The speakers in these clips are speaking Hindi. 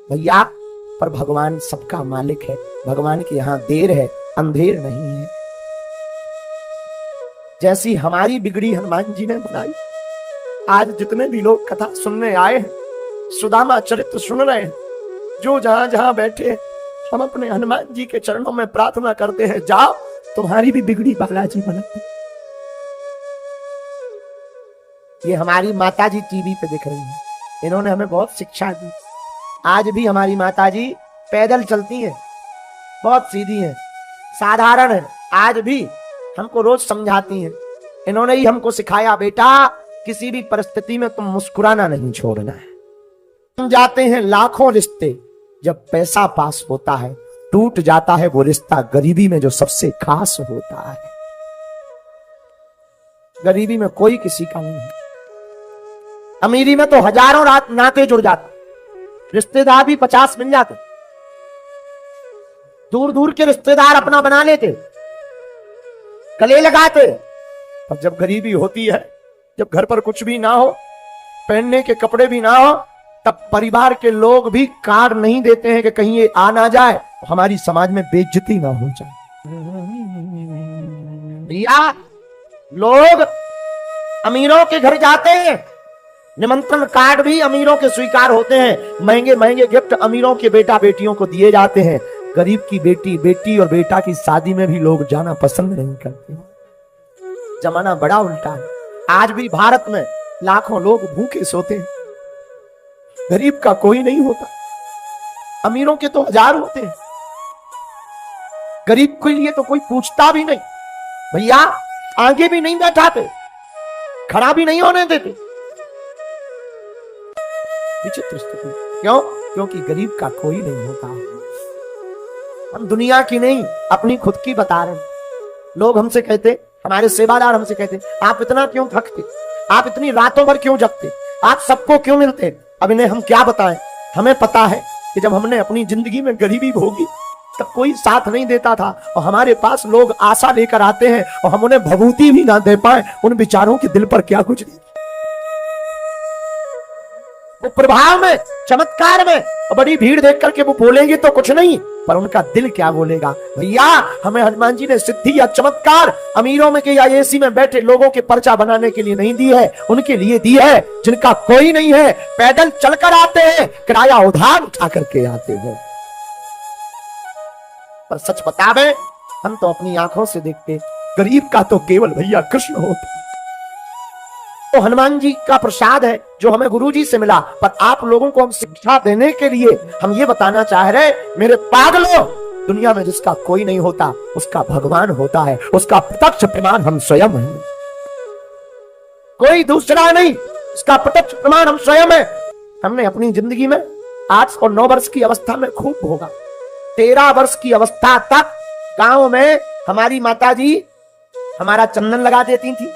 भैया, पर भगवान सबका मालिक है। भगवान के यहाँ देर है, अंधेर नहीं है। जैसी हमारी बिगड़ी हनुमान जी ने बनाई, आज जितने भी लोग कथा सुनने आए हैं, सुदामा चरित्र सुन रहे हैं, जो जहां जहां बैठे, हम अपने हनुमान जी के चरणों में प्रार्थना करते हैं, जाओ तुम्हारी भी बिगड़ी बालाजी बना। ये हमारी माता जी टीवी पे दिख रही है, इन्होंने हमें बहुत शिक्षा दी। आज भी हमारी माता जी पैदल चलती हैं, बहुत सीधी हैं, साधारण है, आज भी हमको रोज समझाती हैं। इन्होंने ही हमको सिखाया, बेटा किसी भी परिस्थिति में तुम मुस्कुराना नहीं छोड़ना है। हम जाते हैं लाखों रिश्ते, जब पैसा पास होता है टूट जाता है वो रिश्ता गरीबी में जो सबसे खास होता है। गरीबी में कोई किसी का नहीं है, अमीरी में तो हजारों रात नाते जुड़ जाते, रिश्तेदार भी 50 मिल जाते, दूर दूर के रिश्तेदार अपना बना लेते, गले लगाते। पर जब गरीबी होती है, जब घर पर कुछ भी ना हो, पहनने के कपड़े भी ना हो, तब परिवार के लोग भी कार नहीं देते हैं कि कहीं ये आ ना जाए, हमारी समाज में बेइज्जती ना हो जाए। भैया, लोग अमीरों के घर जाते हैं, निमंत्रण कार्ड भी अमीरों के स्वीकार होते हैं, महंगे महंगे गिफ्ट अमीरों के बेटा बेटियों को दिए जाते हैं। गरीब की बेटी और बेटा की शादी में भी लोग जाना पसंद नहीं करते। जमाना बड़ा उल्टा है। आज भी भारत में लाखों लोग भूखे सोते हैं, गरीब का कोई नहीं होता। अमीरों के तो हजार होते हैं, गरीब के लिए तो कोई पूछता भी नहीं। भैया, आगे भी नहीं बैठाते, खड़ा भी नहीं होने देते। विचित्र स्थिति। क्यों? क्योंकि गरीब का कोई नहीं होता। हम दुनिया की नहीं, अपनी खुद की बता रहे हैं। लोग हमसे कहते, हमारे सेवादार हमसे कहते, आप इतना क्यों थकते, आप इतनी रातों भर क्यों जगते, आप सबको क्यों मिलते। अब इन्हें हम क्या बताएं। हमें पता है कि जब हमने अपनी जिंदगी में गरीबी भोगी तब कोई साथ नहीं देता था, और हमारे पास लोग आशा लेकर आते हैं और हम उन्हें भभूति भी ना दे पाए, उन बेचारों के दिल पर क्या गुजरी। वो प्रभाव में, चमत्कार में, बड़ी भीड़ देख करके वो बोलेंगे तो कुछ नहीं, पर उनका दिल क्या बोलेगा। भैया, हमें हनुमान जी ने सिद्धि या चमत्कार अमीरों में के या एसी में बैठे लोगों के पर्चा बनाने के लिए नहीं दी है, उनके लिए दी है जिनका कोई नहीं है, पैदल चलकर आते हैं, किराया उधार उठा करके आते हैं। पर सच बतावे, हम तो अपनी आंखों से देखते, गरीब का तो केवल भैया कृष्ण होता। तो हनुमान जी का प्रसाद है जो हमें गुरु जी से मिला। पर आप लोगों को हम शिक्षा देने के लिए हम ये बताना चाह रहे, मेरे पागलों, दुनिया में जिसका कोई नहीं होता उसका भगवान होता है, उसका प्रत्यक्ष प्रमाण हम स्वयं हैं, कोई दूसरा नहीं, उसका प्रत्यक्ष प्रमाण हम स्वयं हैं। हमने अपनी जिंदगी में 8 और 9 वर्ष की अवस्था में खूब भोगा। 13 वर्ष की अवस्था तक गांव में हमारी माता जी हमारा चंदन लगा देती थी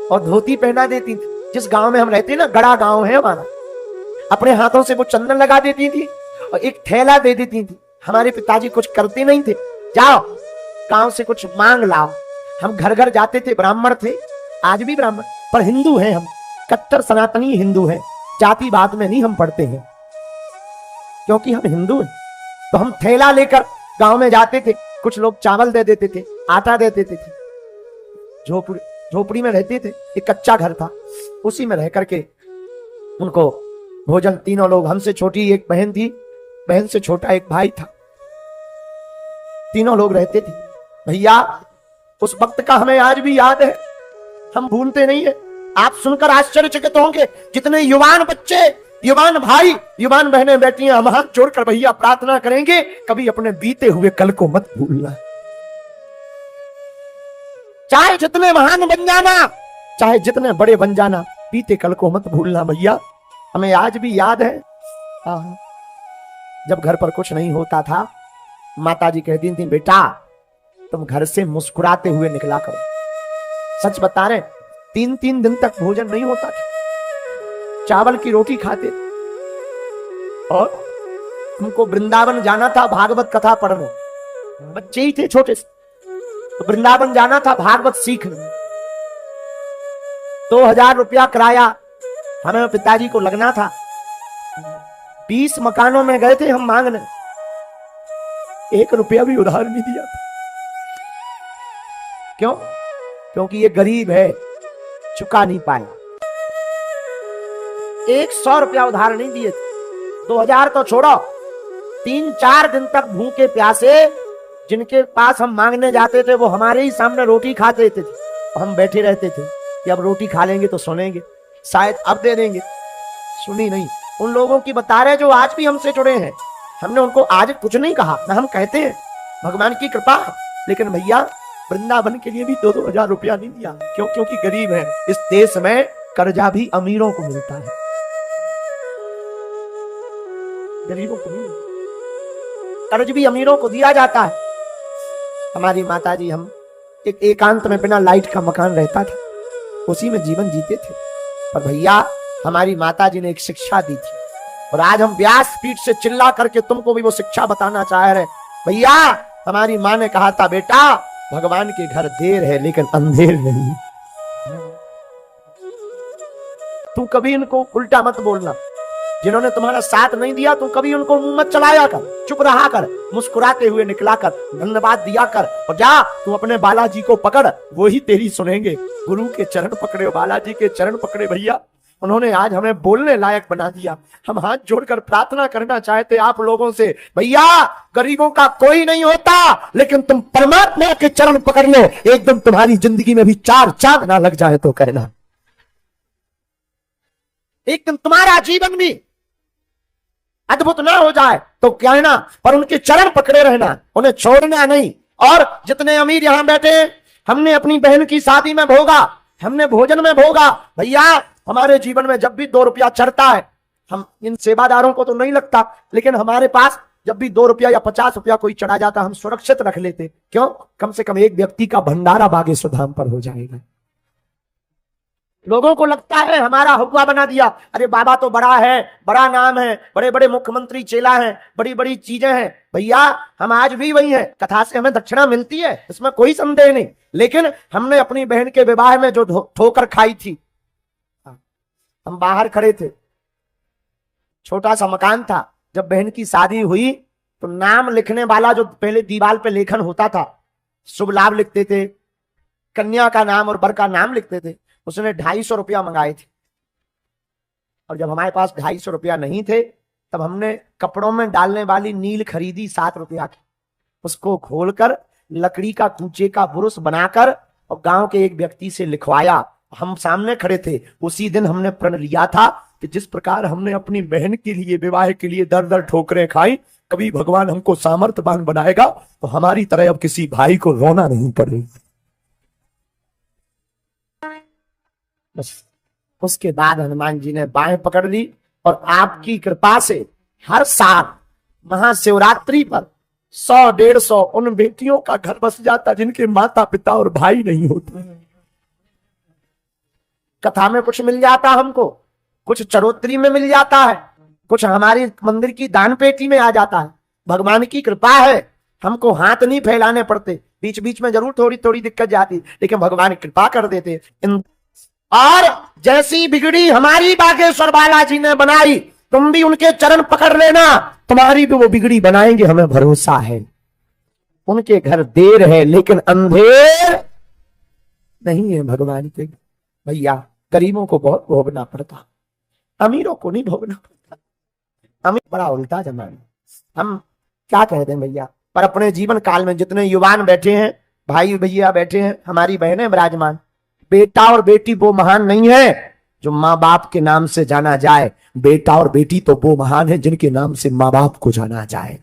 और धोती पहना देती थी। जिस गांव में हम रहते ना, गड़ा गांव है हमारा, अपने हाथों से वो चंदन लगा देती थी और एक थैला दे देती थी। हमारे पिताजी कुछ करते नहीं थे, जाओ गांव से कुछ मांग लाओ। हम घर घर जाते थे, ब्राह्मण थे, आज भी ब्राह्मण, पर हिंदू हैं हम, कट्टर सनातनी हिंदू हैं, जाति बात में नहीं हम पढ़ते हैं, क्योंकि हम हिंदू हैं। तो हम थैला लेकर गांव में जाते थे, कुछ लोग चावल दे देते थे, आटा दे देते थे। झोपड़ी में रहते थे, एक कच्चा घर था, उसी में रह करके उनको भोजन, तीनों लोग, हमसे छोटी एक बहन थी, बहन से छोटा एक भाई था, तीनों लोग रहते थे। भैया, उस वक्त का हमें आज भी याद है, हम भूलते नहीं है। आप सुनकर आश्चर्यचकित होंगे, जितने युवान बच्चे, युवान भाई, युवान बहनें बैठी हैं, हम हाथ जोड़कर भैया प्रार्थना करेंगे, कभी अपने बीते हुए कल को मत भूलना। चाहे जितने महान बन जाना, चाहे जितने बड़े बन जाना, बीते कल को मत भूलना। भैया, हमें आज भी याद है, जब घर पर कुछ नहीं होता था, माता जी कहती थी, बेटा तुम घर से मुस्कुराते हुए निकला करो। सच बता रहे, 3-3 दिन तक भोजन नहीं होता था, चावल की रोटी खाते। और हमको वृंदावन जाना था भागवत कथा पढ़ने, बच्चे ही थे छोटे से, तो वृंदावन जाना था भागवत सीखने। 2000 रुपया किराया हमें पिताजी को लगना था। 20 मकानों में गए थे हम मांगने, 1 रुपया भी उधार नहीं दिया था। क्यों? क्योंकि ये गरीब है, चुका नहीं पाया। 100 रुपया उधार नहीं दिए थे। 2000 तो छोड़ो, 3-4 दिन तक भूखे प्यासे जिनके पास हम मांगने जाते थे वो हमारे ही सामने रोटी खाते थे। हम बैठे रहते थे कि अब रोटी खा लेंगे तो सुनेंगे, शायद अब दे देंगे। सुनी नहीं। उन लोगों की बता रहे जो आज भी हमसे जुड़े हैं, हमने उनको आज कुछ नहीं कहा ना, हम कहते हैं भगवान की कृपा। लेकिन भैया वृंदावन के लिए भी 2-2 हजार रुपया नहीं दिया। क्यों? क्योंकि गरीब है। इस देश में कर्जा भी अमीरों को मिलता है, गरीबों को नहीं। कर्ज भी अमीरों को दिया जाता है। हमारी माता जी, हम एक एकांत में बिना लाइट का मकान रहता था, उसी में जीवन जीते थे। पर भैया हमारी माता जी ने एक शिक्षा दी थी और आज हम व्यास पीठ से चिल्ला करके तुमको भी वो शिक्षा बताना चाह रहे। भैया हमारी माँ ने कहा था, बेटा भगवान के घर देर है लेकिन अंधेर नहीं। तू कभी इनको उल्टा मत बोलना। जिन्होंने तुम्हारा साथ नहीं दिया तुम कभी उनको मुंह मत चलाया कर, चुप रहा कर, मुस्कुराते हुए निकला कर, धन्यवाद दिया कर और जा तू अपने बालाजी को पकड़, वो ही तेरी सुनेंगे। गुरु के चरण पकड़े, बालाजी के चरण पकड़े। भैया उन्होंने आज हमें बोलने लायक बना दिया। हम हाथ जोड़कर प्रार्थना करना चाहते आप लोगों से, भैया गरीबों का कोई नहीं होता, लेकिन तुम परमात्मा के चरण पकड़ लो, एकदम तुम्हारी जिंदगी में भी 4 चांद ना लग जाए तो कहना, एकदम तुम्हारा जीवन भी अद्भुत ना हो जाए तो कहना, पर उनके चरण पकड़े रहना, उन्हें छोड़ना नहीं। और जितने अमीर यहां बैठे, हमने अपनी बहन की शादी में भोगा, हमने भोजन में भोगा। भैया हमारे जीवन में जब भी 2 रुपया चढ़ता है, हम इन सेवादारों को तो नहीं लगता, लेकिन हमारे पास जब भी 2 रुपया या 50 रुपया कोई चढ़ा जाता हम सुरक्षित रख लेते। क्यों? कम से कम एक व्यक्ति का भंडारा बागेश्वर धाम पर हो जाएगा। लोगों को लगता है हमारा हुक्का बना दिया, अरे बाबा तो बड़ा है, बड़ा नाम है, बड़े बड़े मुख्यमंत्री चेला हैं, बड़ी बड़ी चीजें हैं। भैया हम आज भी वही हैं, कथा से हमें दक्षिणा मिलती है, इसमें कोई संदेह नहीं, लेकिन हमने अपनी बहन के विवाह में जो ठोकर खाई थी, हम बाहर खड़े थे, छोटा सा मकान था। जब बहन की शादी हुई तो नाम लिखने वाला जो पहले दीवार पे लेखन होता था, शुभ लाभ लिखते थे, कन्या का नाम और वर का नाम लिखते थे, उसने 250 रुपया मंगाए थे। और जब हमारे पास 250 रुपया नहीं थे तब हमने कपड़ों में डालने वाली नील खरीदी 7 रुपया की, उसको खोलकर लकड़ी का कूचे का बुरुश बनाकर और गांव के एक व्यक्ति से लिखवाया। हम सामने खड़े थे। उसी दिन हमने प्रण लिया था कि जिस प्रकार हमने अपनी बहन के लिए विवाह के लिए दर दर ठोकरें खाई, कभी भगवान हमको सामर्थ्यवान बनाएगा तो हमारी तरह अब किसी भाई को रोना नहीं पड़ेगा। बस उसके बाद हनुमान जी ने बाहें पकड़ ली और आपकी कृपा से हर साल महाशिवरात्रि पर 100-150 उन बेटियों का घर बस जाता जिनके माता पिता और भाई नहीं होते। कथा में कुछ मिल जाता हमको, कुछ चरोत्री में मिल जाता है, कुछ हमारी मंदिर की दान पेटी में आ जाता है। भगवान की कृपा है, हमको हाथ नहीं फैलाने पड़ते। बीच बीच में जरूर थोड़ी थोड़ी दिक्कत जाती, लेकिन भगवान कृपा कर देते। और जैसी बिगड़ी हमारी बागेश्वर बालाजी ने बनाई, तुम भी उनके चरण पकड़ लेना, तुम्हारी भी वो बिगड़ी बनाएंगे, हमें भरोसा है। उनके घर देर है लेकिन अंधेर नहीं है भगवान के। भैया गरीबों को बहुत भोगना पड़ता, अमीरों को नहीं भोगना पड़ता। अमीर बड़ा उल्टा जमाना। हम क्या कहते हैं भैया, पर अपने जीवन काल में जितने युवान बैठे हैं, भाई भैया बैठे हैं, हमारी बहनें विराजमान, बेटा और बेटी वो महान नहीं है जो माँ बाप के नाम से जाना जाए। बेटा और बेटी तो वो महान है जिनके नाम से माँ बाप को जाना जाए।